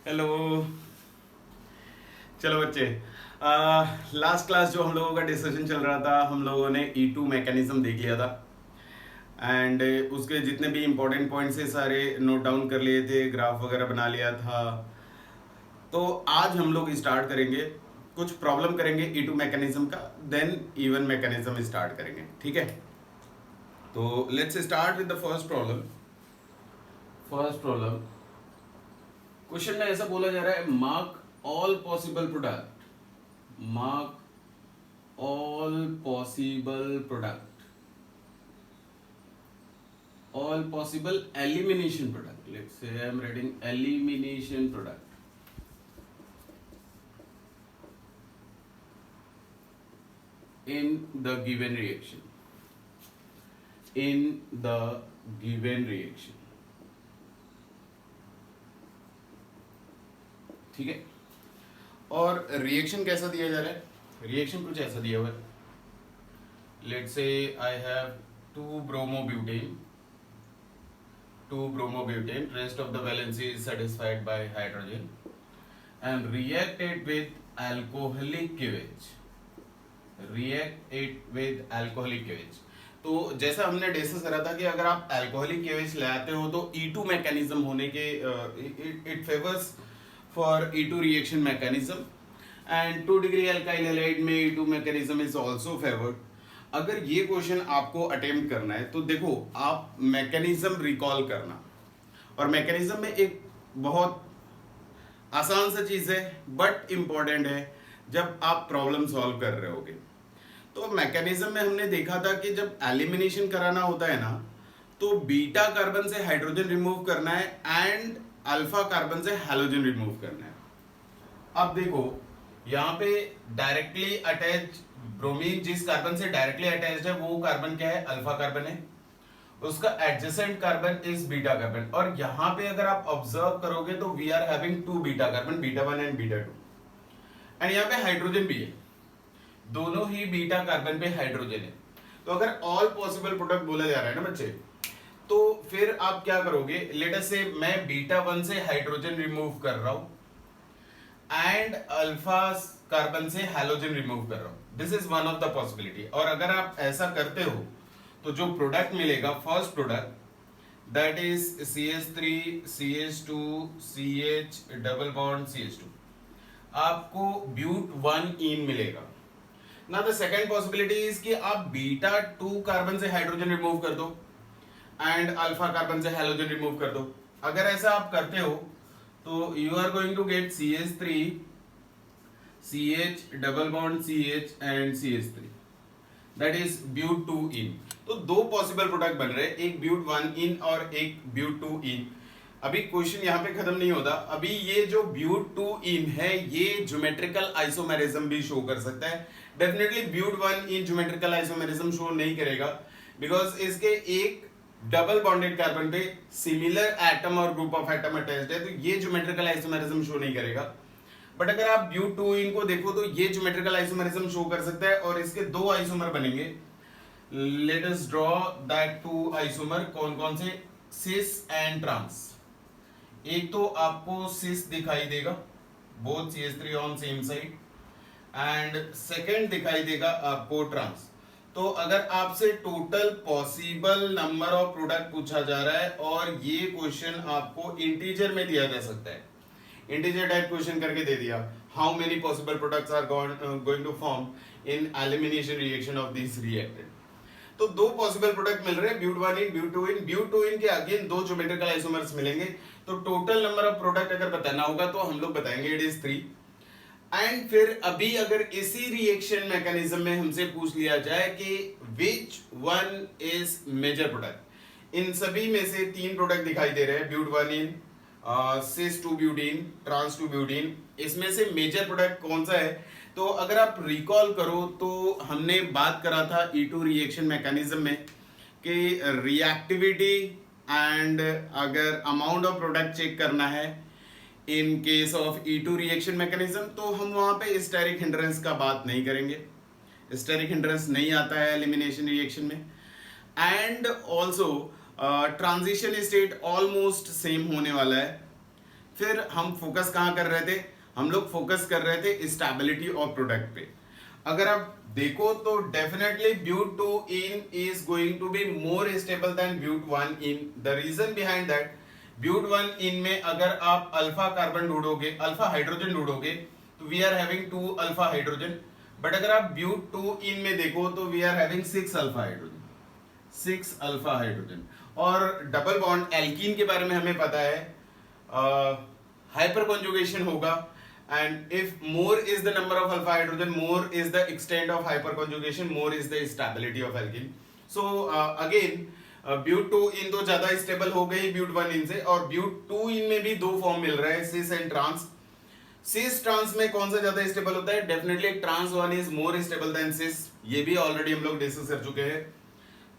Hello. चलो बच्चे, last class जो हम लोगों का डिस्कशन चल रहा था, हम लोगों ने E2 मैकेनिज्म देख लिया था एंड उसके जितने भी इम्पोर्टेंट पॉइंट्स है सारे नोट डाउन कर लिए थे, ग्राफ वगैरह बना लिया था। तो आज हम लोग स्टार्ट करेंगे, कुछ प्रॉब्लम करेंगे E2 मैकेनिज्म का, देन इवन मैकेनिज्म स्टार्ट करेंगे, ठीक है। तो let's start with the first problem. First problem question में ऐसा बोला जा रहा है, mark all possible product, mark all possible product, all possible elimination product. Let's say I am writing elimination product in the given reaction, in the given reaction, ठीक है। और reaction कैसा दिया जा रहा है? रिएक्शन कुछ ऐसा दिया हुआ है, let's say I have two bromobutane, rest of the valency is satisfied by hydrogen and react it with alcoholic KOH, तो जैसा हमने डिस्कस करा था कि अगर आप अल्कोहलिक KOH ले आते हो तो E2 मैकेनिज्म होने के it favours for E2 reaction mechanism and 2 degree alkyl halide में E2 mechanism is also favoured. अगर ये क्वेश्चन आपको अटेम्प्ट करना है तो देखो, आप मैकेनिज्म रिकॉल करना, और मैकेनिज्म में एक बहुत आसान सा चीज है बट इंपॉर्टेंट है जब आप प्रॉब्लम सॉल्व कर रहे होगे। तो मैकेनिज्म में हमने देखा था कि जब एलिमिनेशन कराना होता है ना, तो बीटा कार्बन से हाइड्रोजन रिमूव करना है एंड अल्फा कार्बन से हैलोजन रिमूव करना है। अब देखो यहाँ पे डायरेक्टली अटैच ब्रोमीन जिस कार्बन से डायरेक्टली अटैच्ड है वो कार्बन क्या है? अल्फा कार्बन है। उसका adjacent carbon is beta carbon, और यहाँ पे अगर आप ऑब्जर्व करोगे तो we are having 2 beta carbon, beta 1 and beta 2, and यहाँ पे हाइड्रोजन भी है, दोनों ही बीटा कार्बन पे हाइड्रोजन है। तो अगर ऑल पॉसिबल प्रोडक्ट बोला जा रहा है ना बच्चे, तो फिर आप क्या करोगे? लेट अस से मैं बीटा 1 से हाइड्रोजन रिमूव कर रहा हूं एंड अल्फा कार्बन से हैलोजन रिमूव कर रहा हूं, this is one of the possibility. और अगर आप ऐसा करते हो तो जो प्रोडक्ट मिलेगा, first product that is CH3 CH2 CH double bond CH2, आपको ब्यूट 1 इन मिलेगा ना। द सेकेंड पॉसिबिलिटी इज कि आप बीटा 2 कार्बन से हाइड्रोजन रिमूव कर दो एंड अल्फा कार्बन से हैलोजन रिमूव कर दो। अगर ऐसा आप करते हो तो you are going to get CH3 CH double bond CH and CH3, that is bute 2 ene. तो दो पॉसिबल प्रोडक्ट बन रहे हैं, एक ब्यूट 1 इन और एक ब्यूट 2 इन। अभी क्वेश्चन यहाँ पे खत्म नहीं होता, अभी ये जो ब्यूट 2 इन है ये ज्योमेट्रिकल आइसोमेरिज्म भी शो कर सकता है। Definitely bute 1 ene geometrical isomerism show नहीं करेगा, बिकॉज इसके एक डबल बॉन्डेड कार्बन पे सिमिलर एटम और ग्रुप ऑफ एटम अटैच्ड है, तो ये ज्योमेट्रिकल आइसोमेरिज्म शो नहीं करेगा। बट अगर आप ब्यूट 2 इन को देखो तो ये ज्योमेट्रिकल आइसोमेरिज्म शो कर सकता है, और इसके दो आइसोमर बनेंगे। Let us draw that 2 isomer, कौन कौन से? सिस एंड ट्रांस। एक तो आपको सिस दिखाई देगा, both CH3 on same side, and second दिखाई देगा आपको ट्रांस। तो अगर आपसे total possible number of product पूछा जा रहा है और ये क्वेश्चन आपको इंटीजर में दिया जा सकता है, इंटीजर टाइप क्वेश्चन करके दे दिया, how many possible products are going to form in elimination reaction of this reactant, तो दो पॉसिबल प्रोडक्ट मिल रहे हैं, ब्यूट 1 इन ब्यूट 2 इन। ब्यूट 2 इन के अगेन दो ज्योमेट्रिकल आइसोमर्स मिलेंगे, तो टोटल नंबर ऑफ प्रोडक्ट अगर बताना होगा तो हम लोग बताएंगे इट इज 3। एंड फिर अभी अगर इसी रिएक्शन मैकेनिज्म में हमसे पूछ लिया जाए कि which one is major product, इन सभी में से 3 प्रोडक्ट दिखाई दे रहे हैं, but 1 ene, cis 2 butene, trans 2 butene, इसमें से मेजर प्रोडक्ट कौन सा है? तो अगर आप रिकॉल करो तो हमने बात करा था E2 रिएक्शन मैकेनिज्म में कि रिएक्टिविटी एंड अगर अमाउंट ऑफ प्रोडक्ट चेक करना है in case of E2 reaction mechanism, तो हम वहां पे स्टेरिक हिंड्रेंस का बात नहीं करेंगे, स्टेरिक हिंड्रेंस नहीं आता है एलिमिनेशन रिएक्शन में। And also transition state almost same होने वाला है, फिर हम फोकस कहाँ कर रहे थे, हम लोग फोकस कर रहे थे स्टेबिलिटी ऑफ प्रोडक्ट पे। अगर आप देखो तो definitely bute 2 ene is going to be more stable than bute 1 ene. The reason behind that, bute 1 ene में अगर आप अल्फा कार्बन ढूंढोगे, अल्फा हाइड्रोजन ढूंढोगे, तो we are having 2 alpha hydrogen. But अगर आप ब्यूट 2 इन में देखो तो वी आर हैविंग 6 अल्फा हाइड्रोजन, 6 अल्फा हाइड्रोजन। और डबल बॉन्ड एल्कीन के बारे में हमें पता है, हाइपर कॉन्जुगेशन होगा, and if more is the number of alpha hydrogen, more is the extent of hyperconjugation, more is the stability of alkene. So again bute 2 ene तो ज्यादा स्टेबल हो गई ब्यूट 1 इन से, और ब्यूट 2 इन में भी दो फॉर्म मिल रहा है, cis and trans. Cis trans में कौन सा ज्यादा स्टेबल होता है, definitely trans 1 is more stable than cis, ये भी ऑलरेडी हम लोग डिस्कस कर चुके हैं।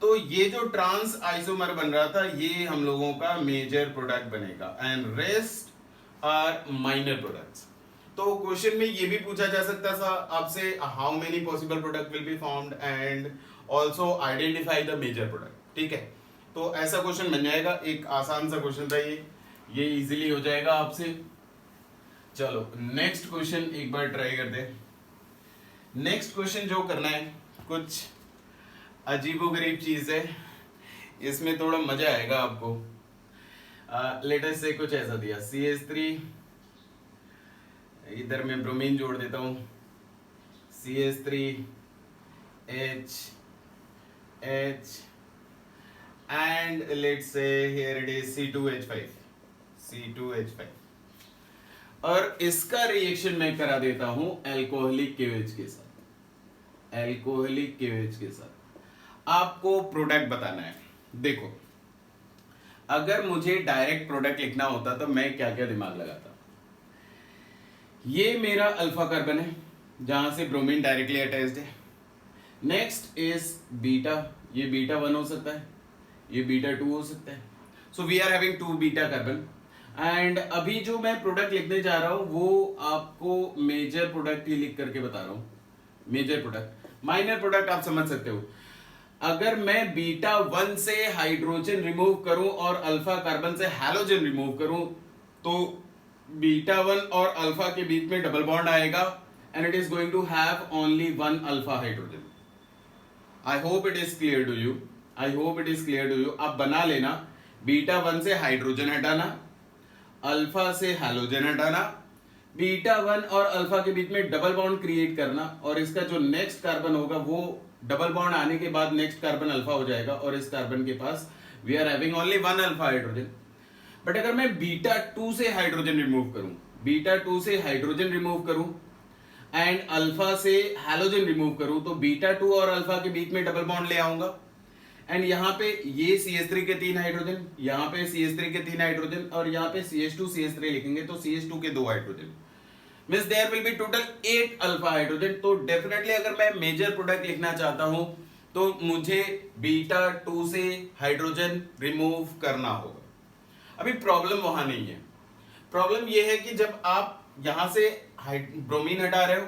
तो ये जो ट्रांस आइसोमर बन रहा था ये हम लोगों का मेजर प्रोडक्ट बनेगा, and rest are minor products. तो क्वेश्चन में ये भी पूछा जा सकता था आपसे, how many possible product will be found and also identify the major product. ठीक है, तो ऐसा क्वेश्चन बन जाएगा, एक आसान सा क्वेश्चन था ये इजीली हो जाएगा आपसे। चलो नेक्स्ट क्वेश्चन एक बार ट्राई करते हैं। नेक्स्ट क्वेश्चन जो करना है कुछ अजीबोगरीब चीज है, इसमें थोड़ा मजा आएगा आपको। लेटेस्ट से कुछ ऐसा दिया, CH3, इधर मैं ब्रोमीन जोड़ देता हूं, CH3 H and let's say here it is C2H5, और इसका रिएक्शन मैं करा देता हूं एल्कोहलिक KOH के साथ, एल्कोहलिक KOH के साथ। आपको प्रोडक्ट बताना है। देखो अगर मुझे डायरेक्ट प्रोडक्ट लिखना होता तो मैं क्या क्या दिमाग लगाता। ये मेरा अल्फा कार्बन है जहां से ब्रोमीन डायरेक्टली अटैच्ड है। नेक्स्ट इज बीटा, ये बीटा 1 हो सकता है, ये बीटा 2 हो सकता है। So we are having 2 beta carbon, and अभी जो मैं प्रोडक्ट लिखने जा रहा हूं वो आपको मेजर प्रोडक्ट ही लिख करके बता रहा हूं, मेजर प्रोडक्ट। माइनर प्रोडक्ट आप समझ सकते हो, अगर मैं बीटा 1 से हाइड्रोजन रिमूव करूं और अल्फा कार्बन से हैलोजन रिमूव करूं तो बीटा 1 और अल्फा के बीच में डबल बॉन्ड आएगा, and it is going to have only 1 alpha hydrogen. I hope it is clear to you, I hope it is clear to you. आप बना लेना, बीटा 1 से हाइड्रोजन हटाना, अल्फा से हैलोजन हटाना, बीटा 1 और अल्फा के बीच में डबल बॉन्ड क्रिएट करना, और इसका जो नेक्स्ट कार्बन होगा वो डबल बॉन्ड आने के बाद नेक्स्ट कार्बन अल्फा हो जाएगा, और इस कार्बन के पास we are having only 1 alpha hydrogen. But अगर मैं बीटा 2 से हाइड्रोजन रिमूव करूं, बीटा 2 से हाइड्रोजन रिमूव करूं एंड अल्फा से हैलोजन रिमूव करूं, तो बीटा 2 और अल्फा के बीच में डबल बॉन्ड ले आऊंगा, एंड यहाँ पे ये CH3 के 3 हाइड्रोजन, यहाँ पे CH3 के 3 हाइड्रोजन, और यहाँ पे CH2 CH3 लिखेंगे तो CH2 के 2 hydrogen, means there will be total 8 alpha hydrogen. तो डेफिनेटली अगर मैं मेजर प्रोडक्ट लिखना चाहता हूं तो मुझे बीटा 2 से हाइड्रोजन रिमूव करना होगा। अभी प्रॉब्लम वहां नहीं है, प्रॉब्लम यह है कि जब आप यहां से ब्रोमीन हटा रहे हो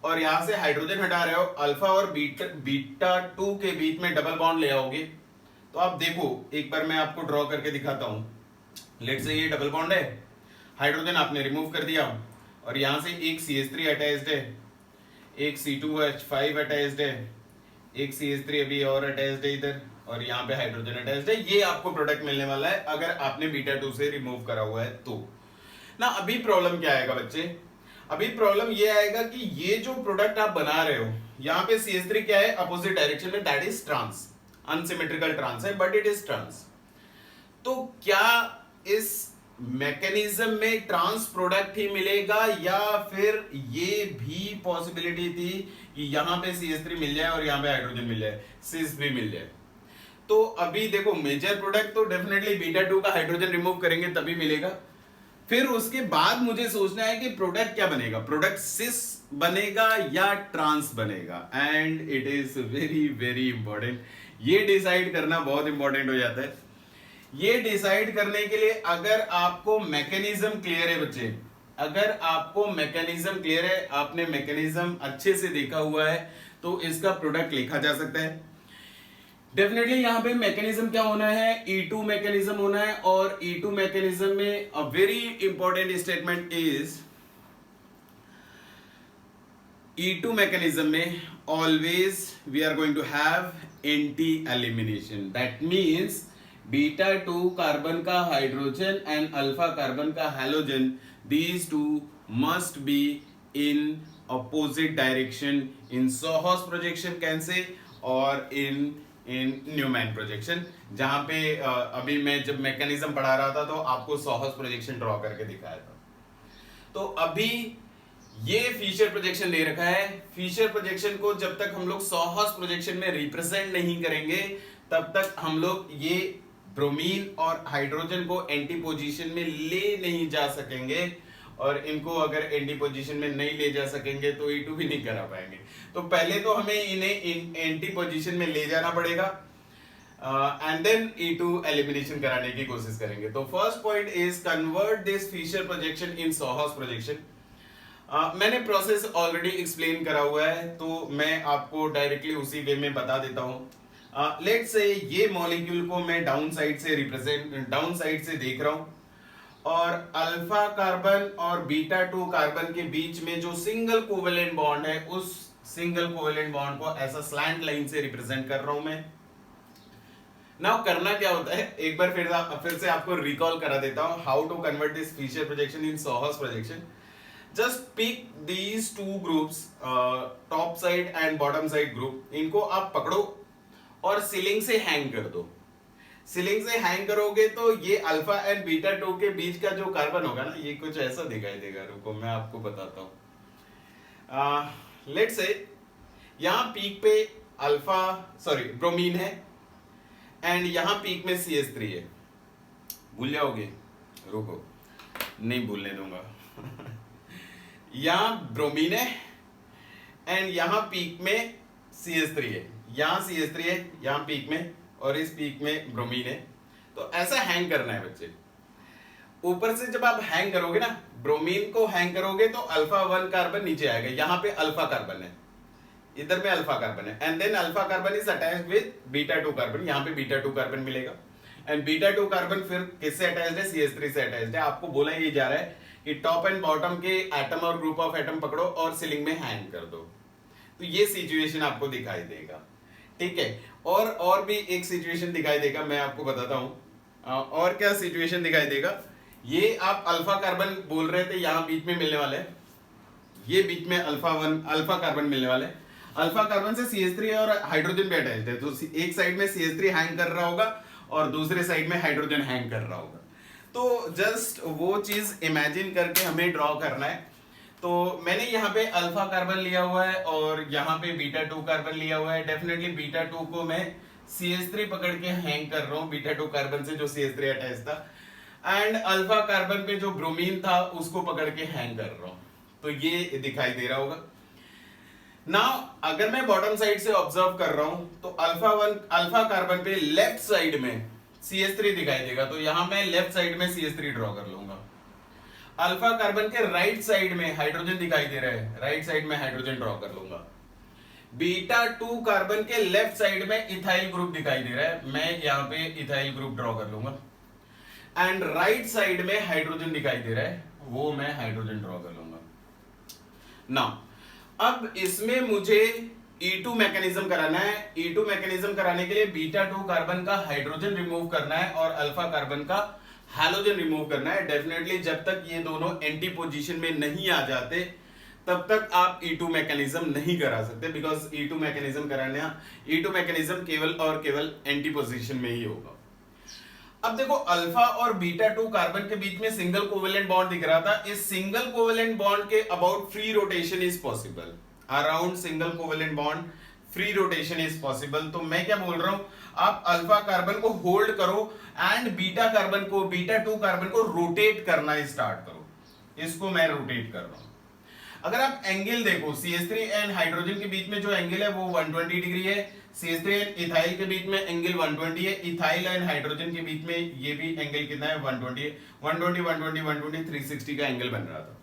और यहां से हाइड्रोजन हटा रहे हो, अल्फा और बीटा 2 के बीच में डबल बॉन्ड ले आओगे, तो आप देखो एक बार मैं आपको ड्रॉ करके दिखाता हूं। लेट्स से ये डबल बॉन्ड है, हाइड्रोजन आपने रिमूव कर दिया, और यहां से एक CH3 अटैच्ड है, एक C2H5 अटैच्ड है, एक CH3 अभी और अटैच्ड है इधर, और यहाँ पे हाइड्रोजन अटैच्ड है। ये आपको प्रोडक्ट मिलने वाला है अगर आपने बीटा 2 से रिमूव करा हुआ है तो ना। अभी प्रॉब्लम क्या आएगा बच्चे, अभी प्रॉब्लम ये आएगा कि ये जो प्रोडक्ट आप बना रहे हो, यहाँ पे CH3 क्या है अपोजिट डायरेक्शन में, that is trans, unsymmetrical trans है बट इट इज ट्रांस। तो क्या इस मैकेनिज्म में ट्रांस प्रोडक्ट ही मिलेगा, या फिर ये भी पॉसिबिलिटी थी कि यहाँ पे CH3 मिल जाए और यहाँ पे हाइड्रोजन मिल जाए, सिस भी मिल जाए। तो अभी देखो मेजर प्रोडक्ट तो डेफिनेटली बीटा 2 का हाइड्रोजन रिमूव करेंगे तभी मिलेगा। फिर उसके बाद मुझे सोचना है कि प्रोडक्ट क्या बनेगा, प्रोडक्ट सिस बनेगा या ट्रांस बनेगा, and it is very very important. ये डिसाइड करना बहुत इंपॉर्टेंट हो जाता है। ये डिसाइड करने के लिए अगर आपको मैकेनिज्म क्लियर है बच्चे, अगर आपको मैकेनिज्म क्लियर है, आपने मैकेनिज्म अच्छे से देखा हुआ है, तो इसका प्रोडक्ट लिखा जा सकता है। डेफिनेटली यहाँ पे मैकेनिज्म क्या होना है, E2 मैकेनिज्म होना है, और E2 मैकेनिज्म में a very important statement is E2 mechanism में always we are going to have anti-elimination. That means beta 2 carbon का हाइड्रोजन and अल्फा कार्बन का halogen, these two must be in opposite direction in Sohos projection कैसे, और in Newman projection, जहां पे अभी मैं जब मैकेनिज्म पढ़ा रहा था तो आपको सोहस प्रोजेक्शन ड्रॉ करके दिखाया था। तो अभी ये फिशर प्रोजेक्शन दे रखा है। फिशर प्रोजेक्शन को जब तक हम लोग सोहस प्रोजेक्शन में रिप्रेजेंट नहीं करेंगे तब तक हम लोग ये ब्रोमीन और हाइड्रोजन को एंटी पोजीशन में ले नहीं जा सकेंगे, और इनको अगर एंटी पोजीशन में नहीं ले जा सकेंगे तो E2 भी नहीं करा पाएंगे। तो पहले तो हमें इन्हें एंटी पोजीशन में ले जाना पड़ेगा एंड देन E2 एलिमिनेशन कराने की कोशिश करेंगे। तो first point is convert this Fischer projection in सोहस प्रोजेक्शन। मैंने प्रोसेस ऑलरेडी एक्सप्लेन करा हुआ है, तो मैं आपको डायरेक्टली उसी वे में बता देता हूं। लेट्स से ये मॉलिक्यूल को मैं डाउन साइड से देख रहा हूं, और अल्फा कार्बन और बीटा 2 कार्बन के बीच में जो सिंगल कोवेलेंट बॉन्ड है, उस सिंगल कोवेलेंट बॉन्ड को ऐसा स्लैंट लाइन से रिप्रेजेंट कर रहा हूं मैं। नाउ करना क्या होता है, एक बार फिर से आपको रिकॉल करा देता हूं how to convert this Fischer projection in सोहस projection. Just pick these two groups, top side and bottom side group, इनको आप पकड़ो और सीलिंग से हैंग कर दो। सीलिंग से हैंग करोगे तो ये अल्फा एंड बीटा 2 के बीच का जो कार्बन होगा ना, ये कुछ ऐसा दिखाई देगा। रुको मैं आपको बताता हूं। लेट्स से यहां पीक पे ब्रोमीन है एंड यहां पीक में CH3 है। भूल जाओगे? रुको, नहीं भूलने दूंगा। यहां ब्रोमीन है एंड यहां पीक में CH3 है, यहां CH3 है यहां पीक में, और इस पीक में ब्रोमीन है। तो ऐसा हैंग करना है बच्चे। ऊपर से जब आप हैंग करोगे ना, ब्रोमीन को हैंग करोगे तो अल्फा 1 कार्बन नीचे आएगा, यहां पे अल्फा कार्बन है, इधर में अल्फा कार्बन है, and then alpha carbon is attached with beta 2 carbon, यहां पे बीटा 2 कार्बन मिलेगा, एंड बीटा 2 कार्बन फिर किससे अटैच्ड है? CH3 से अटैच्ड है। आपको बोला ये जा रहा है कि टॉप एंड बॉटम के एटम और ग्रुप ऑफ एटम पकड़ो और सीलिंग में हैंग कर दो। तो ये सिचुएशन आपको दिखाई देगा, ठीक है। और भी एक सिचुएशन दिखाई देगा, मैं आपको बताता हूं। और क्या सिचुएशन दिखाई देगा? ये आप अल्फा कार्बन बोल रहे थे, यहां बीच में मिलने वाले, ये बीच में अल्फा कार्बन मिलने वाले। अल्फा कार्बन से CH3 और हाइड्रोजन भी अटैच्ड है, तो एक साइड में CH3 हैंग कर रहा होगा और दूसरे साइड में हाइड्रोजन हैंग कर रहा होगा। तो जस्ट वो चीज इमेजिन करके हमें ड्रॉ करना है। तो मैंने यहाँ पे अल्फा कार्बन लिया हुआ है और यहाँ पे बीटा 2 कार्बन लिया हुआ है। डेफिनेटली बीटा 2 को मैं CH3 पकड़ के हैंग कर रहा हूँ, बीटा 2 कार्बन से जो CH3 अटैच था, एंड अल्फा कार्बन पे जो ब्रोमीन था उसको पकड़ के हैंग कर रहा हूँ। तो ये दिखाई दे रहा होगा। नाउ अगर मैं बॉटम साइड से ऑब्जर्व कर रहा हूं तो अल्फा कार्बन पे लेफ्ट साइड में CH3 दिखाई देगा, तो यहां मैं लेफ्ट साइड में CH3 ड्रॉ कर लूंगा। अल्फा कार्बन के राइट साइड में हाइड्रोजन दिखाई दे रहा है, राइट साइड में हाइड्रोजन ड्रॉ कर लूंगा। बीटा 2 कार्बन के लेफ्ट साइड में इथाइल ग्रुप दिखाई दे रहा है, मैं यहां पे इथाइल ग्रुप ड्रॉ कर लूंगा। एंड राइट साइड में हाइड्रोजन दिखाई दे रहा है, वो मैं हाइड्रोजन ड्रॉ कर लूंगा। नाउ अब इसमें मुझे E2 मैकेनिज्म कराना है। E2 मैकेनिज्म कराने के लिए बीटा 2 कार्बन का हाइड्रोजन रिमूव करना है और अल्फा कार्बन का हैलोजन रिमूव करना है। डेफिनेटली जब तक ये दोनों एंटी पोजीशन में नहीं आ जाते तब तक आप E2 मैकेनिज्म नहीं करा सकते, बिकॉज E2 मैकेनिज्म कराना, E2 मैकेनिज्म केवल और केवल एंटी पोजीशन में ही होगा। अब देखो अल्फा और बीटा 2 कार्बन के बीच में सिंगल कोवेलेंट बॉन्ड दिख रहा था। इस सिंगल कोवेलेंट बॉन्ड के about free rotation is possible, around single covalent bond free rotation is possible. तो मैं क्या बोल रहा हूं, आप अल्फा कार्बन को होल्ड करो एंड बीटा 2 कार्बन को रोटेट करना स्टार्ट करो। इसको मैं रोटेट कर रहा हूं। अगर आप एंगल देखो, CH3 एंड हाइड्रोजन के बीच में जो एंगल है वो 120 डिग्री है, CH3 एंड इथाइल के बीच में एंगल 120 है, इथाइल एंड हाइड्रोजन के बीच में ये भी एंगल कितना है? 120 है। 120 360 का एंगल बन रहा था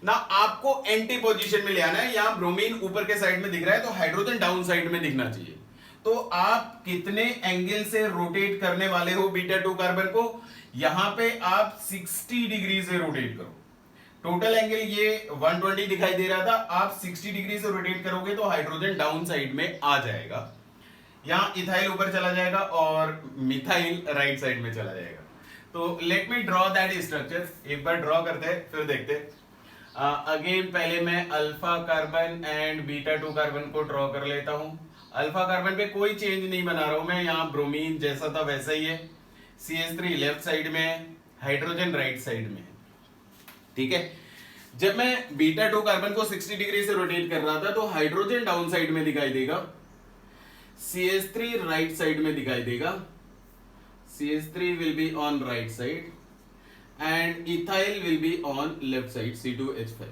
ना। आपको एंटी पोजीशन में ले आना है। यहां ब्रोमीन ऊपर के साइड में दिख रहा है तो हाइड्रोजन डाउन साइड में दिखना चाहिए। तो आप कितने एंगल से रोटेट करने वाले हो बीटा 2 कार्बन को, यहां पे आप 60 डिग्री से रोटेट करो। टोटल एंगल ये 120 दिखाई दे रहा था, आप 60 डिग्री से रोटेट करोगे तो हाइड्रोजन डाउन साइड में आ जाएगा, यहां इथाइल ऊपर चला जाएगा और मिथाइल राइट साइड में चला जाएगा। तो let me draw that structure, एक बार ड्रॉ करते हैं फिर देखते हैं। अगेन पहले मैं alpha carbon and beta 2 carbon को ड्रॉ कर लेता हूं। अल्फा कार्बन पे कोई चेंज नहीं बना रहा हूं मैं, यहाँ ब्रोमीन जैसा था वैसा ही है, CH3 लेफ्ट साइड में है, हाइड्रोजन राइट साइड में है, ठीक है। जब मैं बीटा 2 कार्बन को 60 डिग्री से रोटेट कर रहा था तो हाइड्रोजन डाउन साइड में दिखाई देगा, CH3 राइट साइड में दिखाई देगा, CH3 will be on right side and ethyl will be on left side, C2H5।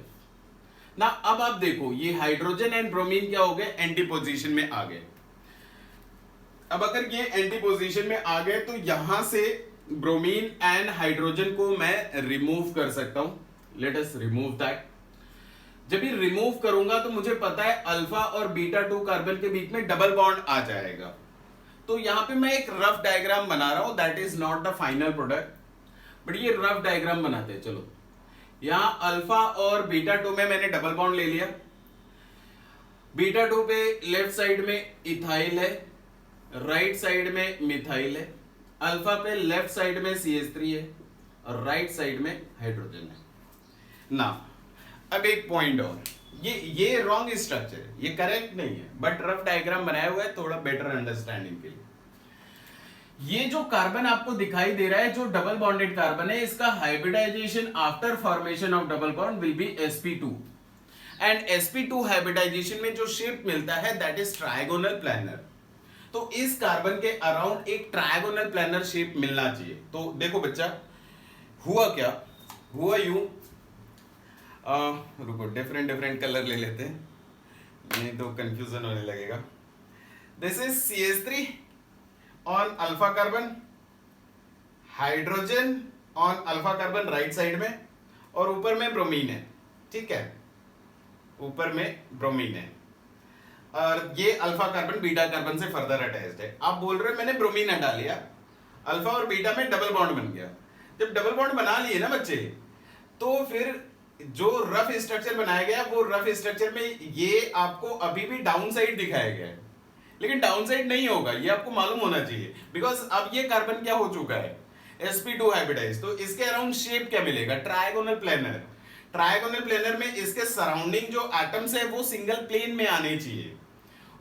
ना अब आप देखो ये हाइड्रोजन एंड ब्रोमीन क्या हो गए, एंटी पोजीशन में आ गए। अब अगर ये एंटी पोजीशन में आ गए तो यहां से ब्रोमीन एंड हाइड्रोजन को मैं रिमूव कर सकता हूं। Let us remove that. जब ये रिमूव करूंगा तो मुझे पता है अल्फा और बीटा 2 कार्बन के बीच में डबल बॉन्ड आ जाएगा। तो यहां पे मैं एक रफ डायग्राम बना रहा हूं, that is not the final product, but ये रफ डायग्राम बनाते हैं। चलो यहां अल्फा और बीटा 2 में मैंने डबल बॉन्ड ले लिया, बीटा 2 पे लेफ्ट साइड में इथाइल है, राइट साइड में मिथाइल है, अल्फा पे लेफ्ट साइड में CH3 है और राइट साइड में हाइड्रोजन है ना। अब एक पॉइंट और, ये रॉन्ग स्ट्रक्चर है, ये करेक्ट नहीं है, बट रफ डायग्राम बनाया हुआ है थोड़ा बेटर अंडरस्टैंडिंग के लिए। ये जो कार्बन आपको दिखाई दे रहा है जो डबल बॉन्डेड कार्बन है, इसका hybridization after formation of double bond will be sp2 and sp2 hybridization में जो शेप मिलता है दैट इज ट्रायगोनल प्लैनर। तो इस कार्बन के अराउंड एक ट्रायगोनल प्लैनर शेप मिलना चाहिए। तो देखो बच्चा हुआ क्या, हुआ यूं, रुको डिफरेंट कलर ले लेते हैं, नहीं तो कंफ्यूजन होने लगेगा। This is CH3 on alpha carbon, hydrogen on alpha carbon right side में, और ऊपर में ब्रोमीन है, ठीक है, ऊपर में ब्रोमीन है, और ये अल्फा कार्बन बीटा कार्बन से फर्दर अटैच्ड है। आप बोल रहे हो मैंने ब्रोमीन हटा लिया, अल्फा और बीटा में डबल बॉन्ड बन गया। जब डबल बॉन्ड बना लिए ना बच्चे, तो फिर जो रफ स्ट्रक्चर बनाया गया वो रफ स्ट्रक्चर में ये आपको अभी भी डाउन साइड दिखाया गया है, लेकिन डाउन साइड नहीं होगा, ये आपको मालूम होना चाहिए, बिकॉज अब ये कार्बन क्या हो चुका है, sp2 हाइब्रिडाइज। तो इसके अराउंड शेप क्या मिलेगा, ट्रायगोनल प्लेनर। ट्रायगोनल प्लेनर में इसके सराउंडिंग जो एटम्स है वो सिंगल प्लेन में आने चाहिए।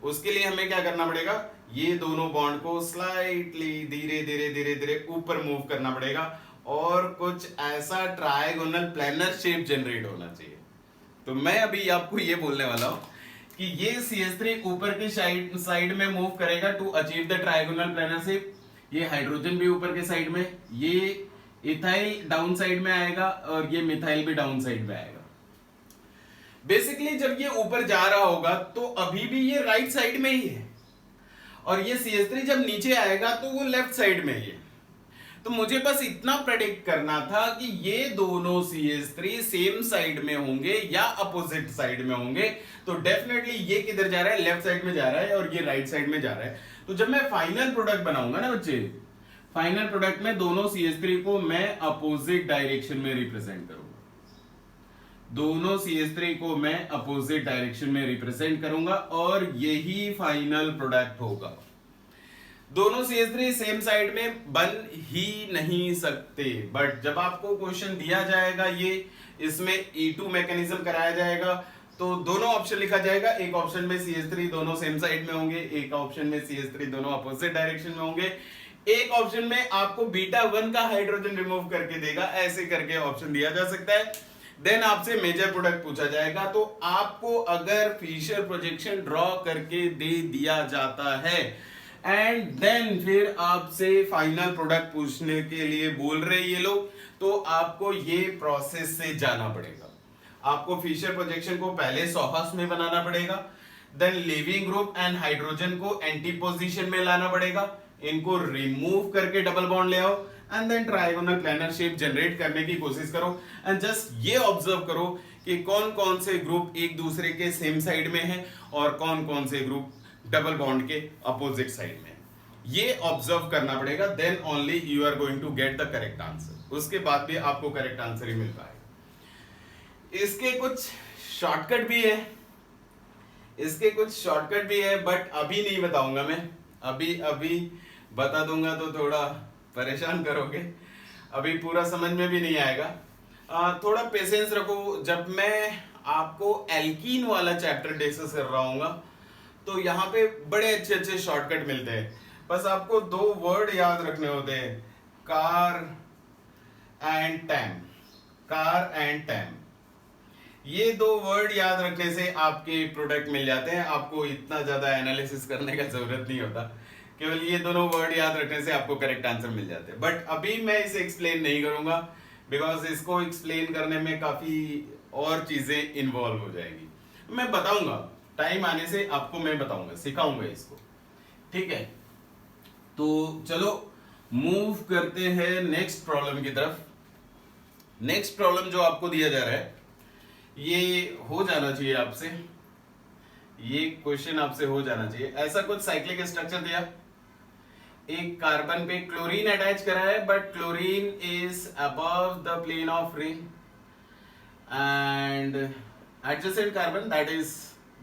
उसके लिए हमें क्या करना पड़ेगा, ये दोनों बॉन्ड को स्लाइटली धीरे धीरे ऊपर मूव करना पड़ेगा और कुछ ऐसा ट्रायगोनल प्लैनर शेप जनरेट होना चाहिए। तो मैं अभी आपको ये बोलने वाला हूं कि ये CH3 ऊपर की साइड में मूव करेगा to achieve the trigonal planar shape, ये हाइड्रोजन भी ऊपर के साइड में, ये इथाइल डाउन साइड में आएगा और ये मिथाइल भी डाउन साइड में आएगा। बेसिकली जब ये ऊपर जा रहा होगा तो अभी भी ये राइट साइड में ही है, और ये CH3 जब नीचे आएगा तो वो लेफ्ट साइड में ही है। तो मुझे बस इतना प्रेडिक्ट करना था कि ये दोनों CH3 सेम साइड में होंगे या अपोजिट साइड में होंगे। तो डेफिनेटली ये किधर जा रहा है, लेफ्ट साइड में जा रहा है, और ये राइट साइड में जा रहा है। तो जब मैं फाइनल प्रोडक्ट बनाऊंगा ना बच्चे, फाइनल प्रोडक्ट में दोनों CH3 को मैं अपोजिट डायरेक्शन में रिप्रेजेंट करूंगा, दोनों CH3 को मैं अपोजिट डायरेक्शन में रिप्रेजेंट करूंगा, और यही फाइनल प्रोडक्ट होगा। दोनों CH3 सेम साइड में बन ही नहीं सकते, बट जब आपको क्वेश्चन दिया जाएगा ये इसमें E2 मैकेनिज्म कराया जाएगा तो दोनों ऑप्शन लिखा जाएगा। एक ऑप्शन में CH3 दोनों सेम साइड में होंगे, एक ऑप्शन में CH3 दोनों अपोजिट डायरेक्शन में होंगे, एक ऑप्शन में आपको बीटा 1 का हाइड्रोजन रिमूव करके देगा, ऐसे करके ऑप्शन दिया जा सकता है। देन आपसे मेजर प्रोडक्ट पूछा जाएगा। तो आपको अगर फिशर प्रोजेक्शन ड्रॉ करके दे दिया जाता है एंड देन फिर आपसे फाइनल प्रोडक्ट पूछने के लिए बोल रहे ये लोग, तो आपको ये प्रोसेस से जाना पड़ेगा। आपको फिशर प्रोजेक्शन को पहले सॉहस में बनाना पड़ेगा, then leaving group and hydrogen को एंटी पोजीशन में लाना पड़ेगा, इनको रिमूव करके डबल बॉन्ड ले आओ and then trigonal planar shape generate करने की कोशिश करो। एंड जस्ट ये ऑब्जर्व करो कि कौन कौन से ग्रुप एक दूसरे के सेम साइड में है और कौन कौन से ग्रुप डबल बॉन्ड के अपोजिट साइड में। ये ऑब्जर्व करना पड़ेगा, then only you are going to get the correct answer. उसके बाद भी आपको करेक्ट आंसर ही मिल पाएगा। इसके कुछ शॉर्टकट भी है, बट अभी नहीं बताऊंगा मैं। अभी बता दूंगा तो थोड़ा परेशान करोगे, अभी पूरा समझ में भी नहीं आएगा। थोड़ा पेशेंस रखो। जब मैं आपको एल्कीन वाला चैप्टर डिस्कस कर रहा हूँ तो यहाँ पे बड़े अच्छे अच्छे शॉर्टकट मिलते हैं। बस आपको 2 वर्ड याद रखने होते हैं, कार एंड टैम। ये 2 वर्ड याद रखने से आपके प्रोडक्ट मिल जाते हैं। आपको इतना ज्यादा एनालिसिस करने का जरूरत नहीं होता, केवल ये दोनों वर्ड याद रखने से आपको करेक्ट आंसर मिल जाते हैं। बट अभी मैं इसे एक्सप्लेन नहीं करूंगा, बिकॉज इसको एक्सप्लेन करने में काफी और चीजें इन्वॉल्व हो जाएगी। मैं बताऊंगा, टाइम आने से आपको मैं बताऊंगा, सिखाऊंगा इसको, ठीक है। तो चलो मूव करते हैं नेक्स्ट प्रॉब्लम की तरफ। नेक्स्ट प्रॉब्लम जो आपको दिया जा रहा है, ये हो जाना चाहिए आपसे, ये क्वेश्चन आपसे हो जाना चाहिए। ऐसा कुछ साइक्लिक स्ट्रक्चर दिया, एक कार्बन पे क्लोरीन अटैच करा है, but chlorine is above the plane of ring and adjacent carbon that is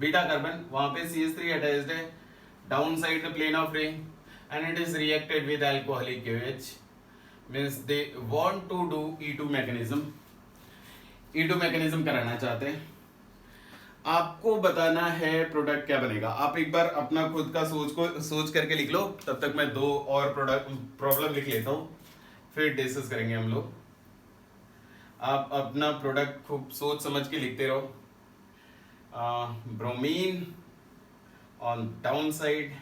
beta carbon, वहां पे CH3 अटैच्ड है down side the plane of ring and it is reacted with alcoholic KOH, means they want to do E2 mechanism कराना चाहते हैं। आपको बताना है product क्या बनेगा। आप एक बार अपना खुद का सोच करके लिख लो, तब तक मैं 2 और प्रॉब्लम लिख लेता हूं, फिर डिस्कस करेंगे हम लोग। आप अपना प्रोडक्ट खूब सोच समझ के लिखते रहो। Bromine on down side,